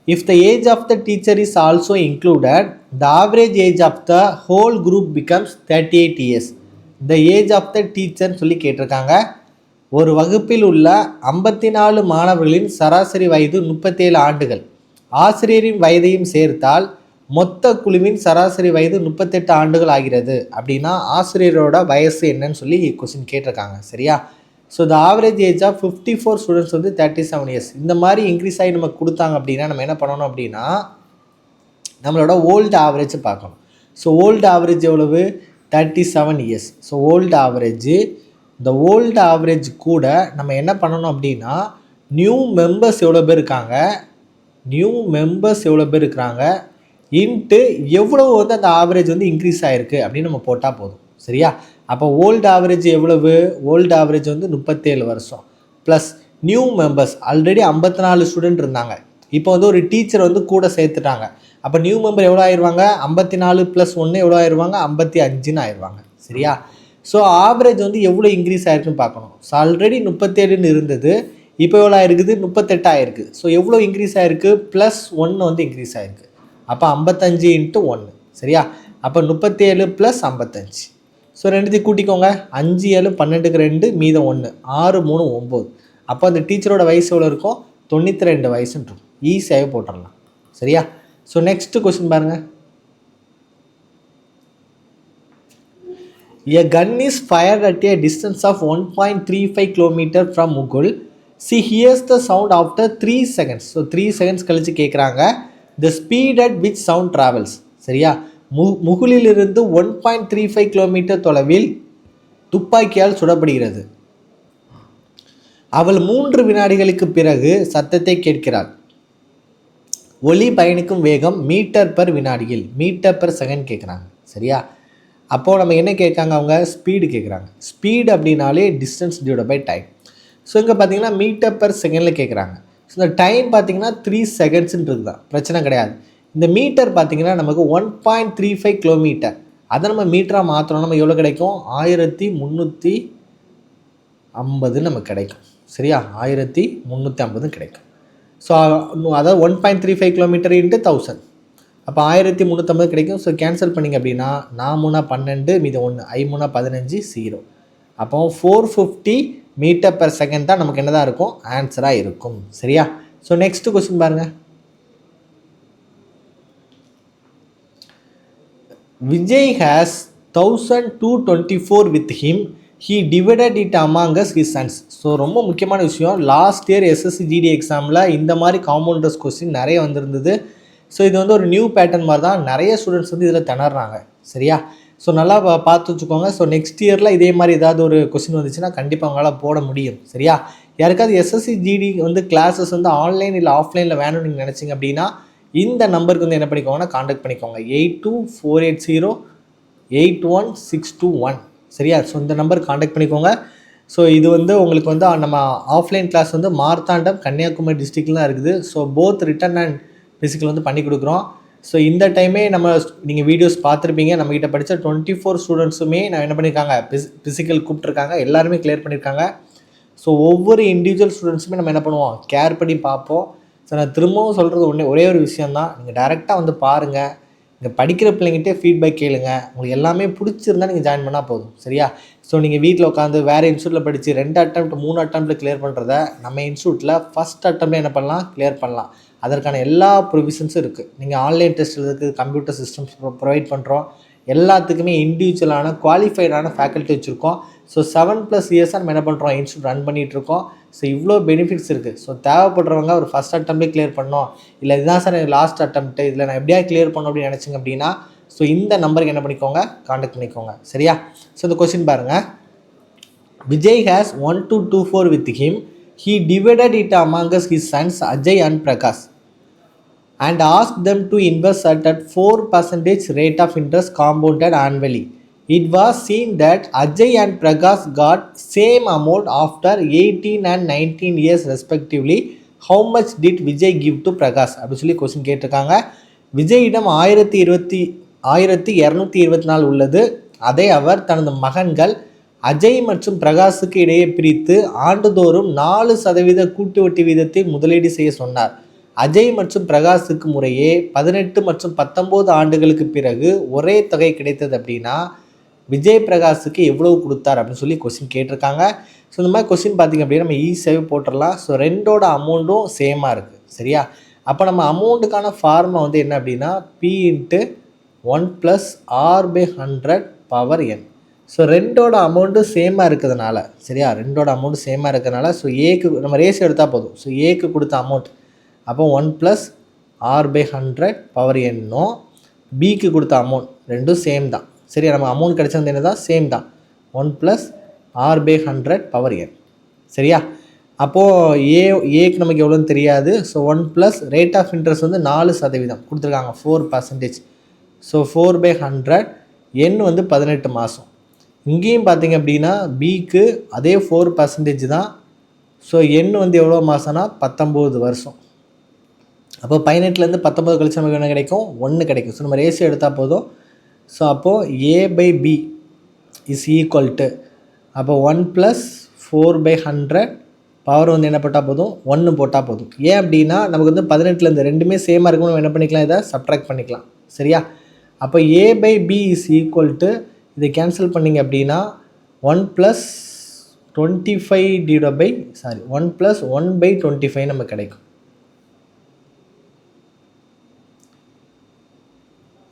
Speaker 1: If the age of the teacher is also included, the average age of the whole group becomes 38 years. The age of the teacher சொல்லி கேட்டிருக்காங்க. ஒரு வகுப்பில் உள்ள 54 மாணவர்களின் சராசரி வயது 37 ஆண்டுகள். ஆசிரியரின் வயதையும் சேர்த்தால் மொத்த குழுவின் சராசரி வயது 38 ஆண்டுகள் ஆகிறது அப்படின்னா ஆசிரியரோட வயசு என்னன்னு சொல்லி கொஸ்டின் கேட்டிருக்காங்க. சரியா? So the average age of 54 students வந்து 37 இயர்ஸ். இந்த மாதிரி இன்க்ரீஸ் ஆகி நமக்கு கொடுத்தாங்க அப்படின்னா நம்ம என்ன பண்ணணும் அப்படின்னா நம்மளோட ஓல்டு ஆவரேஜ் பார்க்கணும். ஸோ ஓல்டு ஆவரேஜ் எவ்வளவு? 37 இயர்ஸ். ஸோ ஓல்டு ஆவரேஜ், இந்த ஓல்டு ஆவரேஜ் கூட நம்ம என்ன பண்ணணும் அப்படின்னா நியூ மெம்பர்ஸ் எவ்வளோ பேர் இருக்காங்க, இன்ட்டு எவ்வளவு வந்து அந்த ஆவரேஜ் வந்து இன்க்ரீஸ் ஆகிருக்கு அப்படின்னு நம்ம போட்டால் போதும். சரியா? அப்போ ஓல்டு ஆவரேஜ் எவ்வளவு? ஓல்டு ஆவரேஜ் வந்து 37 வருஷம் plus new members already 54 student இருந்தாங்க. இப்போ வந்து ஒரு டீச்சர் வந்து கூட சேர்த்துட்டாங்க. அப்போ நியூ மெம்பர் எவ்வளோ ஆயிடுவாங்க? 54 + 1 எவ்வளோ ஆயிடுவாங்க? 55ன்னு ஆயிடுவாங்க. சரியா? ஸோ ஆவரேஜ் வந்து எவ்வளோ இன்க்ரீஸ் ஆகிருக்குன்னு பார்க்கணும். ஸோ ஆல்ரெடி 37ன்னு இருந்தது, இப்போ எவ்வளோ ஆயிருக்குது? 38 ஆயிருக்கு. ஸோ எவ்வளோ இன்க்ரீஸ் ஆகிருக்கு? +1 வந்து இன்க்ரீஸ் ஆகிருக்கு. அப்போ 55 × 1. சரியா? அப்போ 37 + 55. ஸோ ரெண்டுத்தையும் கூட்டிக்கோங்க. 5 7 12க்கு 2 மீதம் 1 6 3 9. அப்போ அந்த டீச்சரோட வயசு எவ்வளோ இருக்கும்? 92 வயசுன்னு இருக்கும். ஈஸியாகவே போட்டுடலாம். சரியா? ஸோ நெக்ஸ்ட் கொஸ்டின் பாருங்கள். A gun is fired at a distance of 1.35 km from Mughal. She hears the sound after 3 seconds. So 3 seconds கழித்து கேட்குறாங்க the speed at which sound travels. சரியா? முகுலிலிருந்து 1.35 km தொலைவில் துப்பாக்கியால் சுடப்படுகிறது. அவள் 3 வினாடிகளுக்கு பிறகு சத்தத்தை கேட்கிறாள். ஒளி பயணிக்கும் வேகம் மீட்டர்/வினாடியில், மீட்டர்/செகண்ட் கேட்குறாங்க. சரியா? அப்போது நம்ம என்ன கேட்காங்க? அவங்க ஸ்பீடு கேட்குறாங்க. ஸ்பீடு அப்படின்னாலே distance divided by time. So இங்கே பார்த்தீங்கன்னா மீட்டர்/செகண்டில் கேட்குறாங்க. ஸோ இந்த டைம் பார்த்தீங்கன்னா 3 செகண்ட்ஸுன்றது தான், பிரச்சனை கிடையாது. இந்த மீட்டர் பார்த்தீங்கன்னா நமக்கு 1.35 km. அதை நம்ம மீட்டராக மாற்றணும். நம்ம எவ்வளோ கிடைக்கும்? 1350 நமக்கு கிடைக்கும். சரியா? 1350 கிடைக்கும். ஸோ அதாவது 1.35 km × 1000. அப்போ 1350 கிடைக்கும். ஸோ கேன்சல் பண்ணிங்க அப்படின்னா 4 3 12 மீதம் 1 5 3 15 0. அப்போ 450 மீட்டர்/செகண்ட் தான் நமக்கு என்னதான் இருக்கும்? ஆன்சராக இருக்கும். சரியா? ஸோ நெக்ஸ்ட் கொஸ்டின் பாருங்கள். Vijay has 1224 with him. He divided it among his sons. So ரொம்ப முக்கியமான விஷயம். லாஸ்ட் இயர் SSC GD எக்ஸாமில் இந்த மாதிரி காம்பவுண்டர்ஸ் கொஸ்டின் நிறைய வந்திருந்தது. ஸோ இது வந்து ஒரு நியூ பேட்டர்ன் மாதிரி தான். நிறைய ஸ்டூடெண்ட்ஸ் வந்து இதில் திணறாங்க. சரியா? ஸோ நல்லா பார்த்து வச்சுக்கோங்க. ஸோ நெக்ஸ்ட் இயரில் இதே மாதிரி ஏதாவது ஒரு கொஸ்டின் வந்துச்சுன்னா கண்டிப்பாக அவங்களால போட முடியும். சரியா? யாருக்காவது SSC GD வந்து கிளாஸஸ் வந்து ஆன்லைன் இல்லை ஆஃப்லைனில் வேணும்னு நீங்கள் நினச்சிங்க அப்படின்னா இந்த நம்பருக்கு வந்து என்ன பண்ணிக்கோங்கன்னா காண்டாக்ட் பண்ணிக்கோங்க. 8248081621. சரியா? ஸோ இந்த நம்பருக்கு காண்டாக்ட் பண்ணிக்கோங்க. ஸோ இது வந்து உங்களுக்கு வந்து நம்ம ஆஃப்லைன் கிளாஸ் வந்து மார்த்தாண்டம் கன்னியாகுமரி டிஸ்ட்ரிக்டில் தான் இருக்குது. So both return and physical வந்து பண்ணி கொடுக்குறோம். ஸோ இந்த டைமே நீங்கள் வீடியோஸ் பார்த்துருப்பீங்க. நம்மகிட்ட படித்த 24 ஸ்டூடெண்ட்ஸுமே நான் என்ன பண்ணியிருக்காங்க? ஃபிசிக்கல் கூப்பிட்ருக்காங்க. எல்லாருமே கிளியர் பண்ணியிருக்காங்க. ஸோ ஒவ்வொரு இண்டிவிஜுவல் ஸ்டூடெண்ட்ஸுமே நம்ம என்ன பண்ணுவோம்? கேர் பண்ணி பார்ப்போம். ஸோ நான் திரும்பவும் சொல்கிறது ஒரே ஒரு விஷயந்தான். நீங்கள் டேரெக்டாக வந்து பாருங்கள். இங்கே படிக்கிற பிள்ளைங்கிட்டே ஃபீட்பேக் கேளுங்க. உங்களுக்கு எல்லாமே பிடிச்சிருந்தா நீங்கள் ஜாயின் பண்ணால் போதும். சரியா? ஸோ நீங்கள் வீட்டில் உட்காந்து வேறு இன்ஸ்டியூட்டில் படித்து 2 அட்டெம்ப்ட் 3 அட்டெம்ப்ட்டில் கிளியர் பண்ணுறத நம்ம இன்ஸ்டியூட்டில் ஃபஸ்ட் அட்டெம்ப்டில் என்ன பண்ணலாம்? கிளியர் பண்ணலாம். அதற்கான எல்லா ப்ரொவிஷன்ஸும் இருக்குது. நீங்கள் ஆன்லைன் டெஸ்ட் எழுதுறதுக்கு கம்ப்யூட்டர் சிஸ்டம்ஸ் ப்ரொவைட் பண்ணுறோம். எல்லாத்துக்குமே இண்டிவிஜுவலான குவாலிஃபைடான ஃபேக்கல்ட்டி வச்சுருக்கோம். ஸோ 7+ இயர்ஸாக நம்ம என்ன பண்ணுறோம்? இன்ஸ்டியூட் ரன் பண்ணிகிட்ருக்கோம். ஸோ இவ்வளோ பெனிஃபிட்ஸ் இருக்குது. ஸோ தேவைப்படுறவங்க ஒரு ஃபஸ்ட் அட்டெம்ப்டே கிளியர் பண்ணோம், இல்லை இதுதான் சார் எனக்கு லாஸ்ட் அட்டெம்ப்ட்டு, இதில் நான் எப்படியா கிளியர் பண்ணணும் அப்படின்னு நினச்சிங்க அப்படின்னா ஸோ இந்த நம்பருக்கு என்ன பண்ணிக்கோங்க? காண்டாக்ட் பண்ணிக்கோங்க. சரியா? ஸோ இந்த கொஸ்டின் பாருங்கள். Vijay has 1224 with him. He divided it among his sons Ajay and Prakash and asked them to invest at 4% rate of interest compounded annually. It was seen that Ajay and Prakash got same amount after 18 and 19 years respectively. How much did Vijay give to Prakash? அப்படி சொல்லி question கேட்டிருக்காங்க. விஜயிடம் 1224 உள்ளது. அதை அவர் தனது மகன்கள் அஜய் மற்றும் பிரகாஷுக்கு இடையே பிரித்து ஆண்டுதோறும் 4% கூட்டு வட்டி வீதத்தை முதலீடு செய்ய சொன்னார். அஜய் மற்றும் பிரகாஷுக்கு முறையே 18 மற்றும் 19 ஆண்டுகளுக்கு பிறகு ஒரே தொகை கிடைத்தது அப்படின்னா விஜய் பிரகாஷுக்கு எவ்வளவு கொடுத்தார் அப்படின்னு சொல்லி கொஸ்டின் கேட்டிருக்காங்க. ஸோ இந்த மாதிரி கொஸ்டின் பார்த்திங்க அப்படின்னா நம்ம ஈஸியாகவே போட்டுடலாம். ஸோ ரெண்டோட அமௌண்ட்டும் சேமாக இருக்குது. சரியா? அப்போ நம்ம அமௌண்ட்டுக்கான ஃபார்முலா வந்து என்ன அப்படின்னா P into 1 + R/100 power n. So ரெண்டோட அமௌண்ட்டும் சேமாக இருக்கிறதுனால, சரியா, ரெண்டோட அமௌண்ட்டும் சேமாக இருக்கிறதுனால, ஸோ ஏக்கு நம்ம ரேஷியோ எடுத்தால் போதும். ஸோ ஏக்கு கொடுத்த அமௌண்ட் அப்போ 1 + R/100 பவர் என்னும், பிக்கு கொடுத்த அமௌண்ட் ரெண்டும் சேம் தான். சரியா, நம்ம அமௌண்ட் கிடைச்சது என்ன தான், சேம் தான். 1 + R/100 பவர் n. சரியா, அப்போது ஏக்கு நமக்கு எவ்வளோன்னு தெரியாது. ஸோ 1 + ரேட் ஆஃப் இன்ட்ரெஸ்ட் வந்து 4% கொடுத்துருக்காங்க, 4%. ஸோ 4/100, n வந்து 18 மாதம். இங்கேயும் பார்த்தீங்க அப்படின்னா பிக்கு அதே 4% தான். ஸோ n வந்து எவ்வளோ மாதம்னா 19 வருஷம். அப்போ 18லேருந்து 19 கழிச்சு நமக்கு என்ன கிடைக்கும், 1 கிடைக்கும். ஸோ நம்ம ரேஷியோ எடுத்தால் போதும். ஸோ அப்போது A/B இஸ் ஈக்குவல் டு, அப்போ 1 + 4/100 பவர் வந்து என்ன போட்டால் போதும், 1 போட்டால் போதும். ஏன் அப்படின்னா நமக்கு வந்து 18லேருந்து ரெண்டுமே சேமாக இருக்கும், நம்ம என்ன பண்ணிக்கலாம், இதை சப்ட்ராக்ட் பண்ணிக்கலாம். சரியா, அப்போ A/B இஸ் ஈக்குவல் டு, இதை கேன்சல் பண்ணிங்க அப்படின்னா 1 + 1/25 நமக்கு கிடைக்கும்.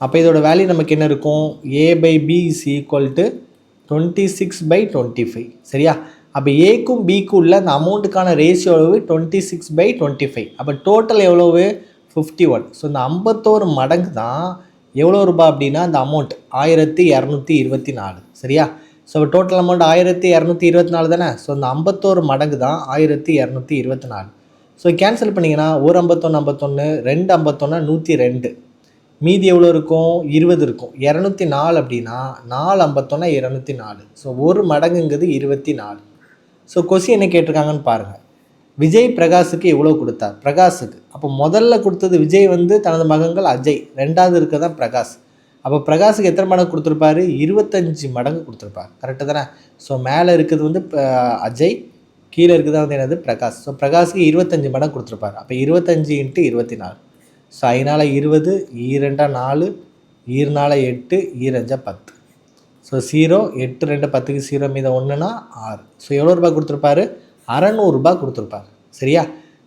Speaker 1: அப்போ இதோட வேல்யூ நமக்கு என்ன இருக்கும், A/B இஸ் ஈக்குவல் டு 26/25. சரியா, அப்போ ஏக்கும் பிக்கும் உள்ள அந்த அமௌண்ட்டுக்கான ரேஷியோ எவ்வளவு, 26/25. அப்போ டோட்டல் எவ்வளவு, 51. ஸோ இந்த 51 மடங்கு தான் எவ்வளோ ரூபா அப்படின்னா அந்த அமௌண்ட் 1224. சரியா, ஸோ டோட்டல் அமௌண்ட் 1224 தானே. ஸோ இந்த 51 மடங்கு தான் 1224. ஸோ கேன்சல் பண்ணிங்கன்னா ஒரு 51 51, 2 51 102, மீதி எவ்வளோ இருக்கும், 20 இருக்கும். 204 அப்படின்னா 4 51 204. ஸோ ஒரு மடங்குங்கிறது 24. ஸோ கொஸ்டின் என்ன கேட்டிருக்காங்கன்னு பாருங்கள். விஜய் பிரகாஷுக்கு எவ்வளோ கொடுத்தார், பிரகாஷுக்கு. அப்போ முதல்ல கொடுத்தது விஜய் வந்து தனது மகன்கள் அஜய், ரெண்டாவது இருக்கிறதான் பிரகாஷ். அப்போ பிரகாஷுக்கு எத்தனை மடங்கு கொடுத்துருப்பாரு, 25 மடங்கு கொடுத்துருப்பார். கரெக்டு தானே. ஸோ மேலே இருக்கிறது வந்து அஜய், கீழே இருக்கிறது வந்து என்னது, பிரகாஷ். ஸோ பிரகாஷுக்கு 25 மடங்கு கொடுத்துருப்பார். அப்போ 25 × 24. ஸோ 5 20, 2 4, 2 8, 2 10. ஸோ 0, 8 2 10க்கு 0 மீதம் 1னா 6. ஸோ எவ்வளோ ரூபாய் கொடுத்துருப்பாரு, 600 ரூபாய் கொடுத்துருப்பாரு. சரியா,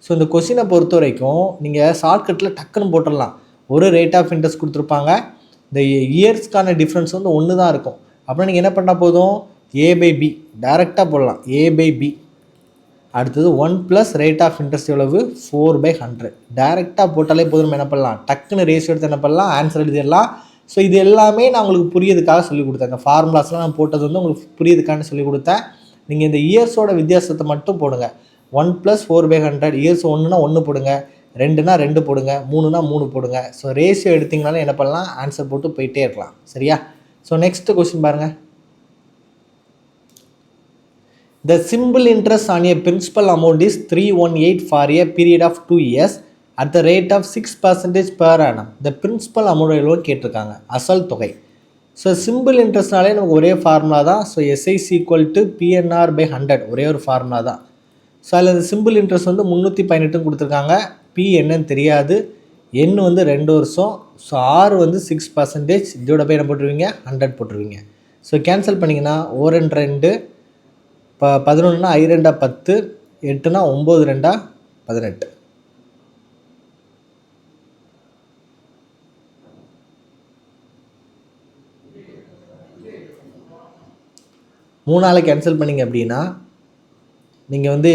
Speaker 1: ஸோ இந்த கொஸ்டினை பொறுத்த வரைக்கும் நீங்கள் ஷார்ட்கட்டில் டக்குன்னு போட்டுடலாம். ஒரு ரேட் ஆஃப் இன்ட்ரெஸ்ட் கொடுத்துருப்பாங்க, இந்த இயர்ஸ்க்கான டிஃப்ரென்ஸ் வந்து 1 தான் இருக்கும். அப்புறம் நீங்கள் என்ன பண்ணால் போதும், A/B டைரெக்டாக போடலாம். A/B அடுத்தது 1 + ரேட் ஆஃப் இன்ட்ரெஸ்ட் எவ்வளவு, 4/100 டைரெக்டாக போட்டாலே போதும். நம்ம என்ன பண்ணலாம், டக்குன்னு ரேஷியோ எடுத்து என்ன பண்ணலாம், ஆன்சர் எழுதிடலாம். ஸோ இது எல்லாமே நான் உங்களுக்கு புரியதுக்காக சொல்லிக் கொடுத்தேன். ஃபார்முலாஸ்லாம் நான் போட்டது வந்து உங்களுக்கு புரியதுக்கான சொல்லிக் கொடுத்தேன். நீங்கள் இந்த இயர்ஸோட வித்தியாசத்தை மட்டும் போடுங்க. 1 + 4/100, இயர்ஸ் 1னா 1 போடுங்க, 2னா 2 போடுங்க, 3னா 3 போடுங்க. ஸோ ரேஷியோ எடுத்திங்கனாலும் என்ன பண்ணலாம், ஆன்சர் போட்டு போயிட்டே இருக்கலாம். சரியா, ஸோ நெக்ஸ்ட் கொஸ்டின் பாருங்கள். The simple interest on a principal amount is 318 for a period of 2 years at the rate of 6% per annum. The principal amount எவ்வளோ கேட்டிருக்காங்க, அசல் தொகை. ஸோ சிம்பிள் இன்ட்ரெஸ்ட்னாலே நமக்கு ஒரே ஃபார்முலா தான். ஸோ SI = PNR/100 ஒரே ஒரு ஃபார்முலா தான். ஸோ அதில் இந்த சிம்பிள் இன்ட்ரெஸ்ட் வந்து 318 கொடுத்துருக்காங்க. P என்னன்னு தெரியாது, N வந்து 2 வருஷம். ஸோ R வந்து 6%, இதோட போய் என்ன போட்டுருவீங்க, 100 போட்டுருவீங்க. ஸோ கேன்சல் பண்ணிங்கன்னா 1 2, 11னா 2 10, 8னா 9 2 18. மூணால் கேன்சல் பண்ணிங்க அப்படின்னா நீங்கள் வந்து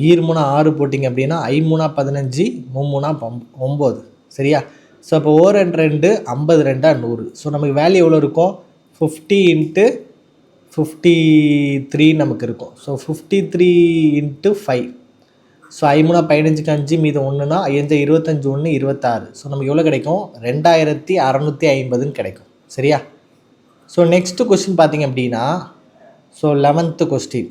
Speaker 1: 2 3 6 போட்டிங்க அப்படின்னா 5 3 15, 3 3 9. சரியா, ஸோ அப்போ 1 2 50 2 100. ஸோ நமக்கு வேல்யூ எவ்வளோ இருக்கும், 50 × 53 நமக்கு இருக்கும். ஸோ 53 × 5. ஸோ 5 3 15க்கு 5 மீது 1னா 5 25 1 26. ஸோ நமக்கு எவ்வளோ கிடைக்கும், 2650 கிடைக்கும். சரியா, ஸோ நெக்ஸ்ட்டு கொஸ்டின் பார்த்தீங்க அப்படின்னா, so 11th question.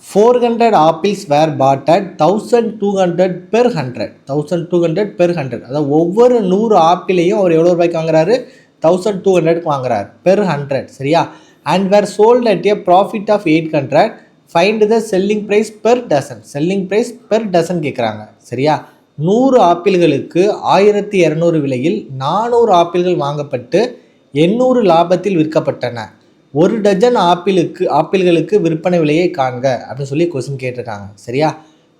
Speaker 1: 400 apples were bought at 1200 per 100. 1200 per 100. அதாவது ஒவ்வொரு 100 ஆப்பிளையும் அவர் எவ்வளோ ரூபாய்க்கு வாங்குறாரு, 1200க்கு வாங்குறாரு per 100. சரியா, and were sold at a profit of 800. Find the selling price per dozen. selling price per dozen கேட்குறாங்க. சரியா, 100 ஆப்பிள்களுக்கு 1200 விலையில் 400 ஆப்பிள்கள் வாங்கப்பட்டு 800 லாபத்தில் விற்கப்பட்டன. ஒரு டஜன் ஆப்பிள்களுக்கு விற்பனை விலையை காண்க அப்படின்னு சொல்லி கொஸ்டின் கேட்டிருக்காங்க. சரியா?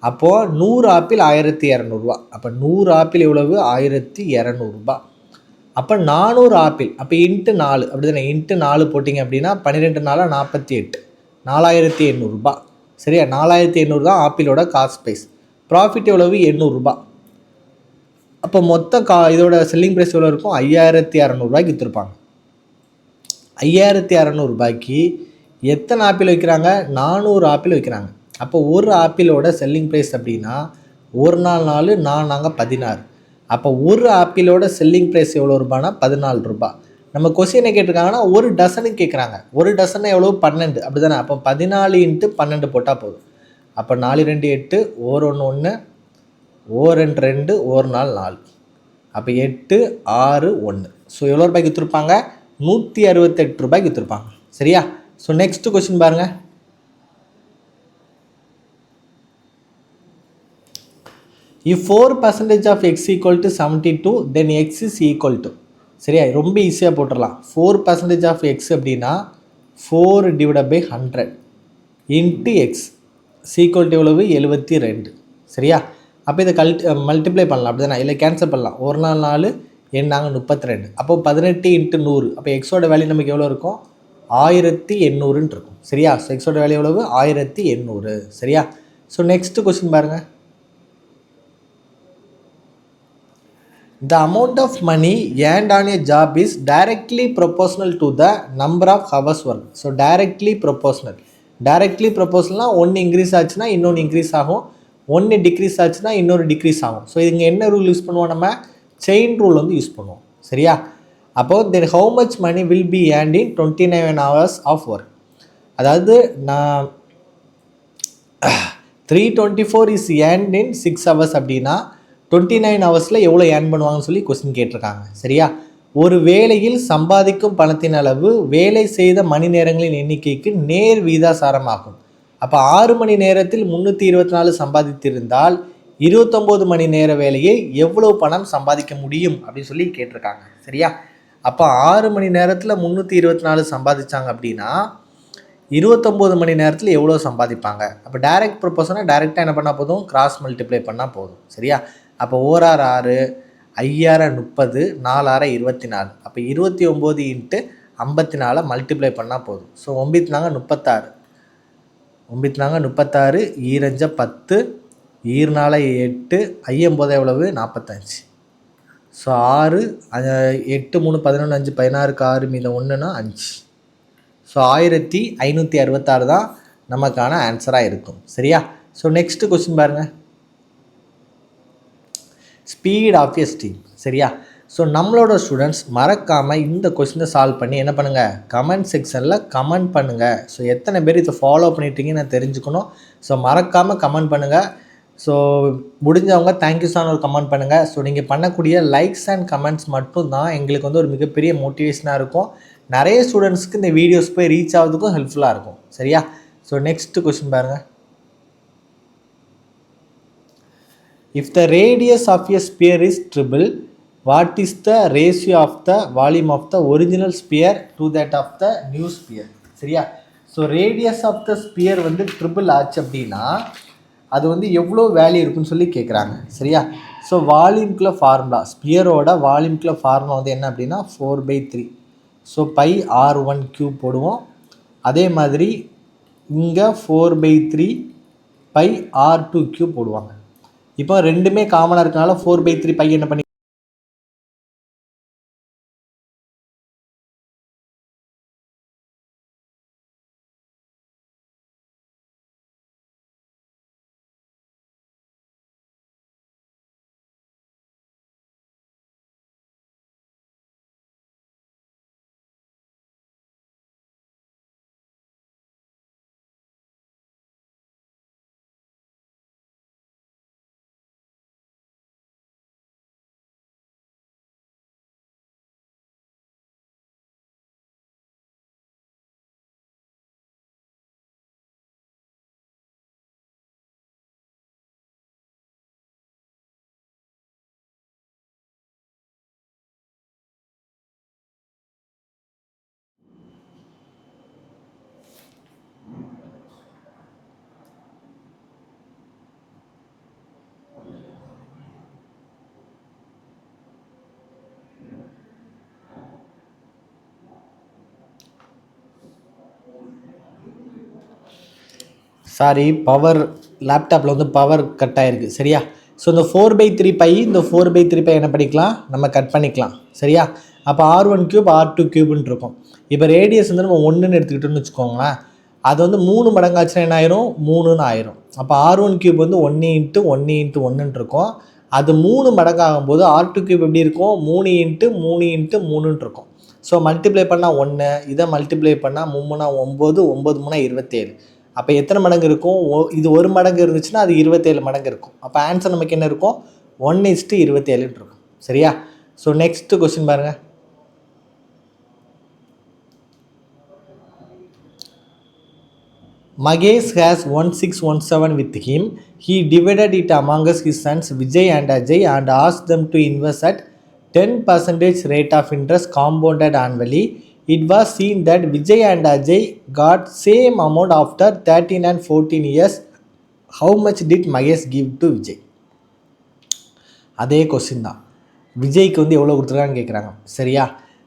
Speaker 1: அப்போது 100 ஆப்பிள் 1200 அப்போ 100 ஆப்பிள் எவ்வளவு? 1200. அப்போ 400 ஆப்பிள், அப்போ இன்ட்டு 4 அப்படி தானே, இன்ட்டு 4 போட்டிங்க அப்படின்னா 12 4 48, 4800. சரியா? 4800 தான் ஆப்பிளோட காஸ்ட் ப்ரைஸ். ப்ராஃபிட் எவ்வளவு? 800. அப்போ மொத்த இதோட செல்லிங் ப்ரைஸ் எவ்வளோ இருக்கும்? 5600 விற்றுருப்பாங்க. 5600 எத்தனை ஆப்பிள் வைக்கிறாங்க? 400 ஆப்பிள் வைக்கிறாங்க. அப்போ ஒரு ஆப்பிளோட செல்லிங் ப்ரைஸ் அப்படின்னா ஒரு நாள் நாங்கள் 16. அப்போ ஒரு ஆப்பிளோட செல்லிங் ப்ரைஸ் எவ்வளோ ரூபானா 14 நம்ம கொஸ்டினை கேட்டிருக்காங்கன்னா ஒரு டசனுக்கு கேட்குறாங்க. ஒரு டசன் எவ்வளோ? 12 அப்படி தானே. அப்போ 14 × 12 போட்டால் போதும். அப்போ 4 2 8, ஓர் 1 1, ஓர் 2 2, ஓர் 4 4. அப்போ 8 6 1. ஸோ எவ்வளோ ரூபாய்க்கு விற்றுருப்பாங்க? 168 விற்றுருப்பாங்க. சரியா? ஸோ நெக்ஸ்ட் கொஸ்டின் பாருங்கள். If 4% of x equal to 72, then x is equal to. சரியா? ரொம்ப ஈஸியாக போட்டுடலாம். 4% of x அப்படின்னா 4 / 100 இன்ட்டு எக்ஸ் சீக்வல் எவ்வளவு? 72. சரியா? அப்போ இதை மல்டிப்ளை பண்ணலாம் அப்படி தானே, இல்லை கேன்சல் பண்ணலாம். ஒரு நாள் 4 எண்ணாங்க 32. அப்போ 18 × 100. அப்போ எக்ஸோட வேல்யூ நமக்கு எவ்வளோ இருக்கும்? 1800 இருக்கும். சரியா? ஸோ எக்ஸோட வேல்யூ எவ்வளவு? 1800. சரியா? ஸோ நெக்ஸ்ட் கொஸ்டின் பாருங்கள். The amount of money earned on a job is directly proportional to the number of hours worked. So directly proportional. Directly proportional ஒன்று இன்க்ரீஸ் ஆச்சுன்னா இன்னொன்று இன்க்ரீஸ் ஆகும், ஒன்று டிக்ரீஸ் ஆச்சுன்னா இன்னொரு டிக்ரீஸ் ஆகும். ஸோ இங்கே என்ன ரூல் யூஸ் பண்ணுவோம்? நம்ம செயின் ரூல் வந்து யூஸ் பண்ணுவோம். சரியா? அப்போது then how much money will be earned in 29 hours of work. அதாவது நான் 324 இஸ் earned in 6 hours அப்படின்னா 29 ஹவர்ஸில் எவ்வளோ ஏர்ன் பண்ணுவாங்கன்னு சொல்லி கொஸ்டின் கேட்டிருக்காங்க. சரியா? ஒரு வேலையில் சம்பாதிக்கும் பணத்தின் அளவு வேலை செய்த மணி நேரங்களின் எண்ணிக்கைக்கு நேர் விகிதாசாரமாகும். அப்போ 6 மணி நேரத்தில் 324 சம்பாதித்திருந்தால் 29 மணி நேர வேலையை எவ்வளோ பணம் சம்பாதிக்க முடியும் அப்படின்னு சொல்லி கேட்டிருக்காங்க. சரியா? அப்போ 6 மணி நேரத்தில் 324 சம்பாதிச்சாங்க அப்படின்னா 29 மணி நேரத்தில் எவ்வளோ சம்பாதிப்பாங்க? அப்போ டைரக்ட் ப்ரொபோஷனாக டைரெக்டாக என்ன பண்ணால் போதும்? கிராஸ் மல்டிப்ளை பண்ணால் போதும். சரியா? அப்போ 1 6 6, 5 30, 4 6 24. அப்போ 29 × 54 மல்டிப்ளை பண்ணால் போதும். ஸோ 9 4 36, 9 4 36, 2 5 10, 2 4 8, 5 எவ்வளவு? 45. ஸோ 6 8 3 11 5 16க்கு 6 மீதம் 1ன்னா 5. ஸோ 1566 தான் நமக்கான ஆன்சராக இருக்கும். சரியா? ஸோ நெக்ஸ்ட் கொஸ்டின் பாருங்கள். Speed of a stream. சரியா? ஸோ நம்மளோட ஸ்டூடெண்ட்ஸ் மறக்காமல் இந்த கொஸ்டினை சால்வ் பண்ணி என்ன பண்ணுங்கள்? கமெண்ட் செக்ஷனில் கமெண்ட் பண்ணுங்கள். ஸோ எத்தனை பேர் இதை ஃபாலோ பண்ணிட்டீங்கன்னு நான் தெரிஞ்சுக்கணும். ஸோ மறக்காமல் கமெண்ட் பண்ணுங்கள். ஸோ முடிஞ்சவங்க தேங்க்யூ சார் ஒரு கமெண்ட் பண்ணுங்கள். ஸோ நீங்கள் பண்ணக்கூடிய லைக்ஸ் அண்ட் கமெண்ட்ஸ் மட்டும் தான் எங்களுக்கு வந்து ஒரு மிகப்பெரிய மோட்டிவேஷனாக இருக்கும். நிறைய ஸ்டூடெண்ட்ஸ்க்கு இந்த வீடியோஸ் போய் ரீச் ஆகிறதுக்கும் ஹெல்ப்ஃபுல்லாக இருக்கும். சரியா? ஸோ நெக்ஸ்ட் கொஸ்டின் பாருங்கள். If the radius of a sphere is triple, what is the ratio of the volume of the original sphere to that of the new sphere? சரியா? So radius of the sphere வந்து triple ஆச்சு அப்படின்னா அது வந்து எவ்வளோ value இருக்குன்னு சொல்லி கேட்குறாங்க. சரியா? ஸோ வால்யூம்குள்ள ஃபார்முலா, ஸ்பியரோட வால்யூம்குள்ள ஃபார்முலா வந்து என்ன அப்படின்னா 4/3. ஸோ πr1³ போடுவோம். அதே மாதிரி இங்கே 4/3 πr2³ போடுவாங்க. இப்போ ரெண்டுமே காமனாக இருக்கனால 4/3 பை என்ன பண்ணி சாரி, பவர் லேப்டாப்பில் வந்து பவர் கட் ஆகிருக்கு. சரியா? ஸோ இந்த 4/3 பை இந்த 4/3 பை என்ன பண்ணிக்கலாம், நம்ம கட் பண்ணிக்கலாம். சரியா? அப்போ R1³ R2³ இருக்கும். இப்போ ரேடியஸ் வந்து நம்ம 1ன்னு எடுத்துக்கிட்டோம்னு வச்சுக்கோங்களேன். அது வந்து 3 மடங்காச்சுன்னா என்ன ஆயிரும், 3ன்னு ஆயிரும். அப்போ R1³ வந்து 1 × 1 × 1ன்னு இருக்கும். அது 3 மடங்காகும்போது R2³ எப்படி இருக்கும், 3 × 3 × 3ன்னு இருக்கும். ஸோ மல்டிப்ளை பண்ணால் 1, இதை மல்டிப்ளை பண்ணால் 3 9, 9 3 27. அப்போ எத்தனை மடங்கு இருக்கும், இது 1 மடங்கு இருந்துச்சுன்னா அது 27 மடங்கு இருக்கும். அப்போ ஆன்சர் நமக்கு என்ன இருக்கும், 1:27 இருக்கும். சரியா? ஸோ நெக்ஸ்ட் கொஸ்டின் பாருங்கள். Magesh has 1617 with him. He divided it among his sons Vijay and Ajay and asked them to invest at 10% rate of interest compounded annually. It was seen that Vijay and Ajay got same amount after 13 and 14 years. How much did Magesh give to Vijay? அதே question தான். விஜய்க்கு வந்து எவ்வளோ கொடுத்துருக்கான்னு கேட்குறாங்க. சரியா?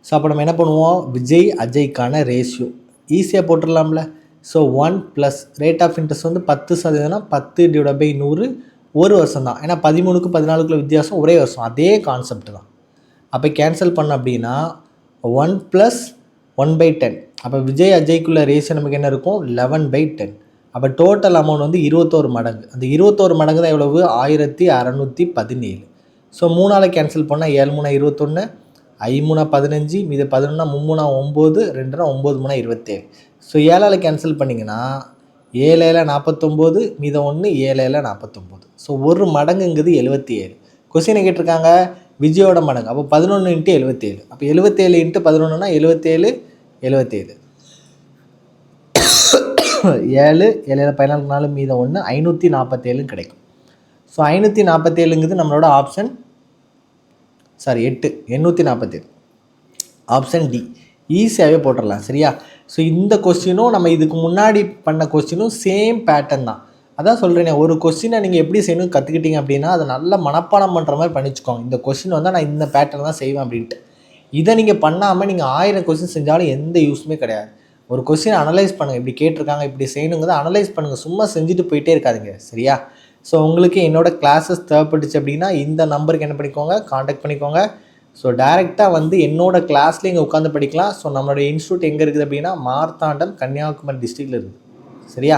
Speaker 1: So அப்போ நம்ம என்ன பண்ணுவோம், விஜய் அஜய்க்கான ரேஷியோ ஈஸியாக போட்டுடலாம்ல. So 1 plus rate of interest வந்து 10%, 10/100 ஒரு வருஷம் தான். ஏன்னா 13க்கு 14க்குள்ள வித்தியாசம் ஒரே வருஷம், அதே கான்செப்ட் தான். அப்போ கேன்சல் பண்ண அப்படின்னா 1 + 1/10. அப்போ விஜய் அஜய்க்குள்ள ரேஷியோ நமக்கு என்ன இருக்கும், 11/10. அப்போ டோட்டல் அமௌண்ட் வந்து 21 மடங்கு. அந்த 21 மடங்கு தான் எவ்வளவு, 1617. ஸோ 3ஆல் கேன்சல் பண்ணால் 7 3 21, 5 3 15, மீது 11 3 9, 2 9 3 27. ஸோ 7ஆல் கேன்சல் பண்ணிங்கன்னா 7 7 49, மீது 1 7 7 49. ஸோ ஒரு மடங்குங்கிறது 77. கொஸ்டினை கேட்டிருக்காங்க விஜயோட மடங்கு. அப்போ 11 × 77. அப்போ 77 × 11னா 77 77. 7 7 14 மீது 1 547 கிடைக்கும். ஸோ 547ங்கிறது நம்மளோட ஆப்ஷன், சாரி 8 847, ஆப்ஷன் டி. ஈஸியாகவே போட்டுடலாம். சரியா? ஸோ இந்த கொஸ்டினும் நம்ம இதுக்கு முன்னாடி பண்ண கொஸ்டினும் சேம் பேட்டர்ன் தான். அதான் சொல்கிறேனே, ஒரு கொஸ்டினை நீங்கள் எப்படி செய்யணும் கற்றுக்கிட்டீங்க அப்படின்னா அதை நல்லா மனப்பாடம் பண்ணுற மாதிரி பண்ணிச்சுக்கோங்க. இந்த கொஸ்டின் வந்தால் நான் இந்த பேட்டர்ன் தான் செய்வேன் அப்படின்ட்டு. இதை நீங்கள் பண்ணாமல் நீங்கள் 1000 கொஸ்டின் செஞ்சாலும் எந்த யூஸுமே கிடையாது. ஒரு கொஸ்டின் அனலைஸ் பண்ணுங்கள், இப்படி கேட்டிருக்காங்க இப்படி செய்யணுங்கிறத அனலைஸ் பண்ணுங்கள், சும்மா செஞ்சுட்டு போயிட்டே இருக்காதுங்க. சரியா? ஸோ உங்களுக்கு என்னோடய கிளாஸஸ் தேவைப்பட்டுச்சு அப்படின்னா இந்த நம்பருக்கு என்ன பண்ணிக்கோங்க, காண்டாக்ட் பண்ணிக்கோங்க. ஸோ டைரெக்டாக வந்து என்னோடய கிளாஸ்லேயே இங்கே உட்காந்து படிக்கலாம். ஸோ நம்மளுடைய இன்ஸ்டியூட் எங்கே இருக்குது அப்படின்னா மார்த்தாண்டம், கன்னியாகுமரி டிஸ்ட்ரிக்டில் இருக்குது. சரியா?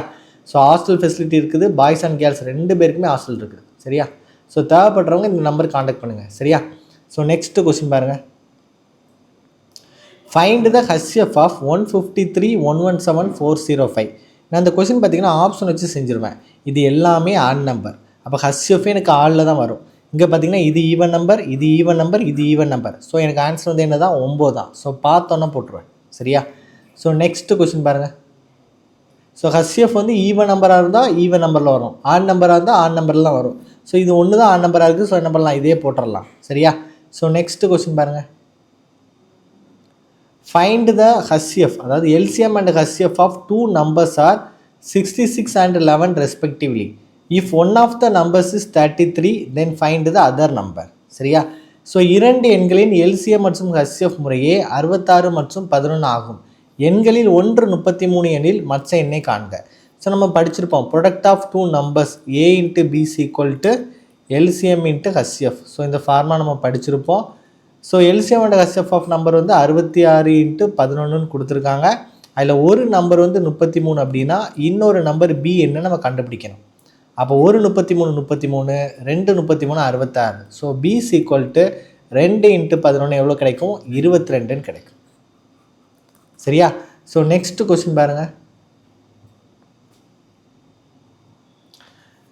Speaker 1: ஸோ ஹாஸ்டல் ஃபெசிலிட்டி இருக்குது, பாய்ஸ் அண்ட் கேர்ள்ஸ் 2 பேருக்குமே ஹாஸ்டல் இருக்குது. சரியா? ஸோ தேவைப்படுறவங்க இந்த நம்பருக்கு காண்டாக்ட் பண்ணுங்கள். சரியா? ஸோ நெக்ஸ்ட்டு கொஸ்டின் பாருங்கள். Find the HCF of 153,117,405. நான் இந்த கொஸ்டின் பார்த்தீங்கன்னா ஆப்ஷன் வச்சு செஞ்சுருவேன். இது எல்லாமே ஆட் நம்பர். அப்போ HCF எனக்கு ஆடில் தான் வரும். இங்கே பார்த்தீங்கன்னா இது ஈவன் நம்பர், இது ஈவன் நம்பர், இது ஈவன் நம்பர். ஸோ எனக்கு ஆன்சர் வந்து என்ன தான், 9 தான். ஸோ பார்த்தோன்னா போட்டுருவேன். சரியா? ஸோ நெக்ஸ்ட்டு கொஸ்டின் பாருங்கள். ஸோ HCF வந்து ஈவன் நம்பராக இருந்தால் ஈவன் நம்பரில் வரும், ஆட் நம்பராக இருந்தால் ஆட் நம்பரில் தான் வரும். ஸோ இது ஒன்று தான் ஆட் நம்பராக இருக்குது. ஸோ என்ன பண்ணலாம், இதே போட்டுடலாம். சரியா? ஸோ நெக்ஸ்ட்டு கொஸ்டின் பாருங்கள். Find the HCF, அதாவது LCM and HCF of 2 numbers are 66 and 11 respectively. If one of the numbers is 33, then find the other number. சரியா? ஸோ 2 எண்களின் LCM மற்றும் HCF முறையே 66 மற்றும் 11 ஆகும். எண்களில் ஒன்று 33 எண்ணில் மற்ற எண்ணை காண்க. ஸோ நம்ம படிச்சிருப்போம், product of 2 numbers A × B is equal to LCM × HCF. So இந்த ஃபார்மா நம்ம படிச்சிருப்போம். So LCM and HCF of number வந்து 66 × 11ன்னு கொடுத்துருக்காங்க. அதில் ஒரு நம்பர் வந்து 33 அப்படின்னா இன்னொரு நம்பர் B என்ன நம்ம கண்டுபிடிக்கணும். அப்போ ஒரு 33 33, 2 33 66. So B is equal to 2 × 11 எவ்வளோ கிடைக்கும், 22ன்னு கிடைக்கும். சரியா? ஸோ நெக்ஸ்ட் கொஸ்டின் பாருங்கள்.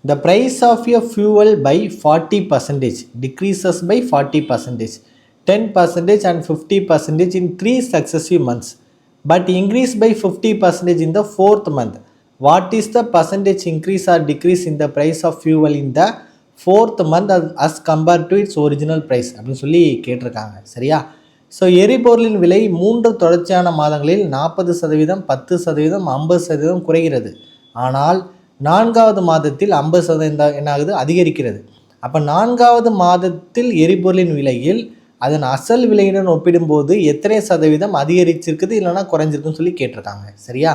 Speaker 1: The price of a fuel by 40% decreases by 40%. 10% and 50% in 3 successive months, but increase by 50% in the 4th month. What is the percentage increase or decrease in the price of fuel in the 4th month as compared to its original price அப்படின்னு சொல்லி கேட்டிருக்காங்க. சரியா? So எரிபொருளின் விலை 3 தொடர்ச்சியான மாதங்களில் 40%, 10%, 50% குறைகிறது. ஆனால் 4வது மாதத்தில் 50% என்ன ஆகுது, அதிகரிக்கிறது. அப்போ 4வது மாதத்தில் எரிபொருளின் விலையில் அதன் அசல் விலையுடன் ஒப்பிடும்போது எத்தனை சதவீதம் அதிகரிச்சிருக்குது இல்லைனா குறைஞ்சிருக்குன்னு சொல்லி கேட்டிருக்காங்க. சரியா?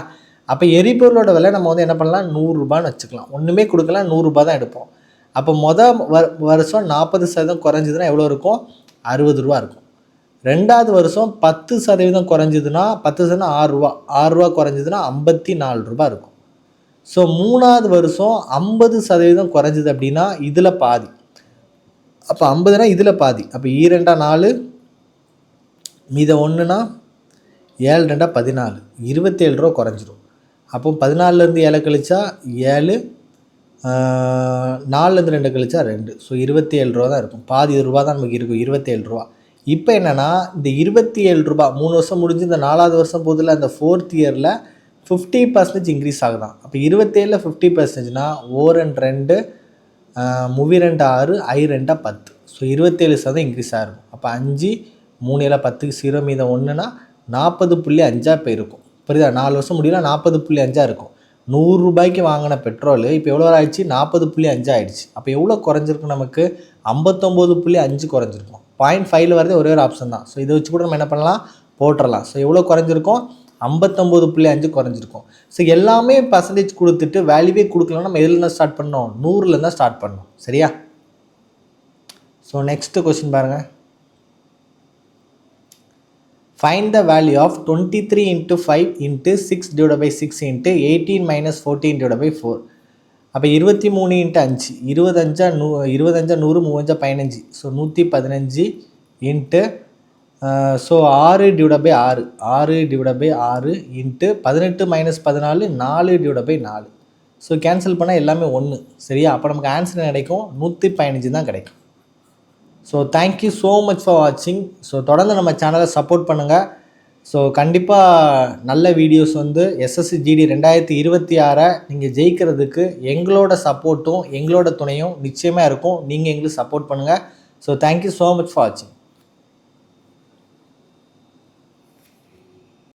Speaker 1: அப்போ எரிபொருளோட விலை நம்ம வந்து என்ன பண்ணலாம், 100 ரூபான்னு வச்சுக்கலாம். ஒன்றுமே கொடுக்கலாம், 100 ரூபா தான் எடுப்போம். அப்போ வருஷம் 40% குறைஞ்சதுன்னா எவ்வளோ இருக்கும், 60 ரூபா இருக்கும். ரெண்டாவது வருஷம் 10% குறைஞ்சதுன்னா 10% 6 ரூபா, 6 ரூபா குறைஞ்சதுன்னா 54 ரூபா இருக்கும். ஸோ மூணாவது வருஷம் 50% குறைஞ்சது அப்படின்னா இதில் பாதி. அப்போ 50னா இதில் பாதி. அப்போ 2 4 மீத 1னா 7 2 14, 27 ரூபா குறைஞ்சிரும். அப்போ 14லேருந்து 7 கழிச்சா 7, 4லேருந்து 2 கழிச்சா 2. ஸோ 27 ரூபா தான் இருக்கும். பாதி ரூபா தான் நமக்கு இருக்கும், 27 ரூபா. இப்போ என்னென்னா இந்த 27 ரூபா 3 வருஷம் முடிஞ்சு இந்த 4வது வருஷம் போதில் அந்த 4th இயரில் 50% இன்க்ரீஸ் ஆகுதான். அப்போ 27ல் 50%னா ஓர் அண்ட் 2, மூவி 2 6, ஐ 2 10. ஸோ 27% இன்க்ரீஸ் ஆகிருக்கும். அப்போ 5 3 7 10க்கு 0 மீதம் 1னா 40.5 போயிருக்கும். புரியுதா? 4 வருஷம் முடியல 40.5 இருக்கும். 100 ரூபாய்க்கு வாங்கின பெட்ரோல் இப்போ எவ்வளோ ஆயிடுச்சு, 40.5 ஆயிடுச்சு. அப்போ எவ்வளோ குறைஞ்சிருக்கும், நமக்கு 59.5 குறைஞ்சிருக்கும். 0.5ல் வரது ஒரே ஒரு ஆப்ஷன் தான். ஸோ இதை வச்சு கூட நம்ம என்ன பண்ணலாம், போட்டுடலாம். ஸோ எவ்வளோ குறைஞ்சிருக்கும், 59.5 குறைஞ்சிருக்கும். ஸோ எல்லாமே பர்சன்டேஜ் கொடுத்துட்டு வேல்யூவே கொடுக்கலாம். நம்ம எதுலேருந்து ஸ்டார்ட் பண்ணோம், 100லேருந்து தான் ஸ்டார்ட் பண்ணோம். சரியா? ஸோ நெக்ஸ்ட் கொஸ்டின் பாருங்கள். Find the value of 23 into 5 into 6 divided by 6 into 18 minus 14 divided by 4. அப்போ 23 into 5, 25 100, 3 15. So 115 into so 6 divide by 6, 6 divide by 6 into 18 minus 14, 4 divide by 4. So cancel பண்ணால் எல்லாமே 1. சரியா? அப்போ நமக்கு ஆன்சர் கிடைக்கும் 115 தான் கிடைக்கும். So thank you so much for வாட்சிங். ஸோ தொடர்ந்து நம்ம சேனலை சப்போர்ட் பண்ணுங்கள். ஸோ கண்டிப்பாக நல்ல வீடியோஸ் வந்து எஸ்எஸ்சி ஜிடி 2026 நீங்கள் ஜெயிக்கிறதுக்கு எங்களோட சப்போர்ட்டும் எங்களோட துணையும் நிச்சயமாக இருக்கும். நீங்கள் எங்களுக்கு சப்போர்ட் பண்ணுங்கள். So thank you so much for வாட்சிங்.